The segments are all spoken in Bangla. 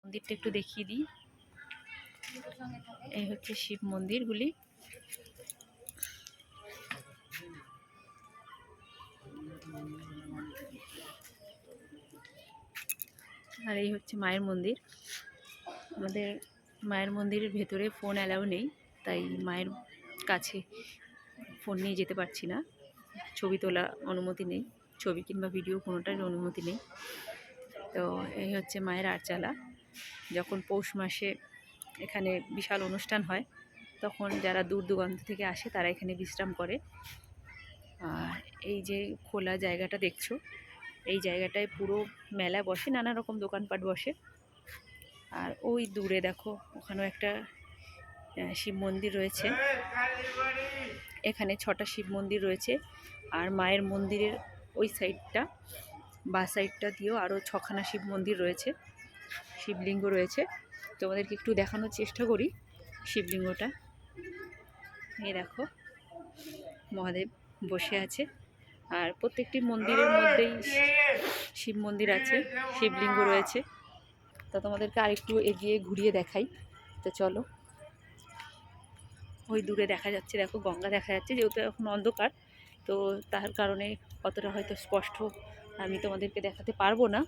মন্দিরটা একটু দেখিয়ে দিই। এই হচ্ছে শিব মন্দিরগুলি। আর এই হচ্ছে মায়ের মন্দির। আমাদের মায়ের মন্দিরের ভেতরে ফোন অ্যালাউ নেই, তাই মায়ের কাছে ফোন নিয়ে যেতে পারছি না। ছবি তোলা অনুমতি নেই, ছবি কিংবা ভিডিও কোনোটার অনুমতি নেই। তো এই হচ্ছে মায়ের আটচালা। যখন পৌষ মাসে এখানে বিশাল অনুষ্ঠান হয়, তখন যারা দূর দূরান্ত থেকে আসে তারা এখানে বিশ্রাম করে। আর এই যে খোলা জায়গাটা দেখছো, এই জায়গাটায় পুরো মেলা বসে, নানা রকম দোকানপাট বসে। আর ওই দূরে দেখো, ওখানেও একটা শিব মন্দির রয়েছে। এখানে 6টা শিব মন্দির রয়েছে। আর মায়ের মন্দিরের ওই সাইডটা, বা সাইডটা দিয়েও আরও 6খানা শিব মন্দির রয়েছে, শিবলিঙ্গ রয়েছে। তোমাদেরকে একটু দেখানোর চেষ্টা করি শিবলিঙ্গটা। এই দেখো, মহাদেব বসে আছে। আর প্রত্যেকটি মন্দিরের মধ্যেই শিব মন্দির আছে, শিবলিঙ্গ রয়েছে। তো তোমাদেরকে আরেকটু এগিয়ে ঘুরিয়ে দেখাই। তো চলো, ওই দূরে দেখা যাচ্ছে, দেখো গঙ্গা দেখা যাচ্ছে। যেহেতু এখন অন্ধকার, তো তার কারণে অতটা হয়তো স্পষ্ট আমি তোমাদেরকে দেখাতে পারবো না,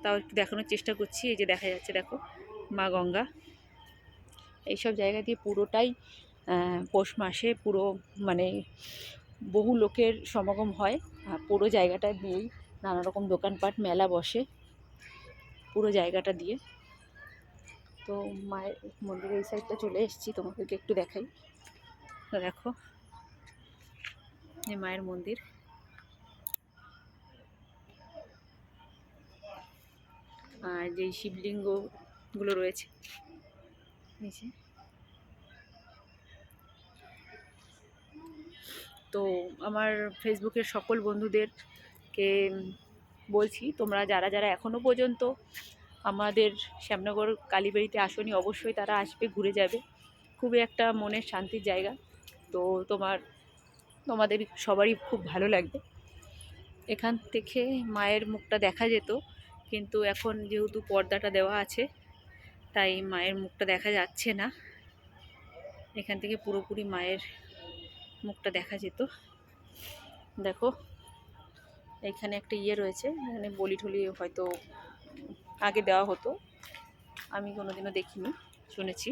তাও একটু দেখানোর চেষ্টা করছি। এই যে দেখা যাচ্ছে, দেখো মা গঙ্গা। এইসব জায়গা দিয়ে পুরোটাই পৌষ মাসে পুরো মানে বহু লোকের সমাগম হয়। পুরো জায়গাটা দিয়েই নানা রকম দোকানপাট, মেলা বসে পুরো জায়গাটা দিয়ে। তো মায়ের মন্দিরের এই সাইডটা চলে এসেছি, তোমাদেরকে একটু দেখাই। তো দেখো, এই মায়ের মন্দির। আর যেই শিবলিঙ্গগুলো রয়েছে, তো আমার ফেসবুকের সকল বন্ধুদেরকে বলছি, তোমরা যারা যারা এখনও পর্যন্ত আমাদের শ্যামনগর কালীবাড়িতে আসনি, অবশ্যই তারা আসবে, ঘুরে যাবে। খুবই একটা মনের শান্তির জায়গা। তো তোমাদের সবারই খুব ভালো লাগবে। এখান থেকে মায়ের মুখটা দেখা যেত, কিন্তু এখন যেহেতু পর্দাটা দেওয়া আছে, তাই মায়ের মুখটা দেখা যাচ্ছে না। এখান থেকে পুরোপুরি মায়ের মুখটা দেখা যেত। দেখো, এখানে একটা ইয়ে রয়েছে, এখানে বলি ঠলি হয়তো আগে দেওয়া হতো, আমি কোনোদিনও দেখিনি, শুনেছি।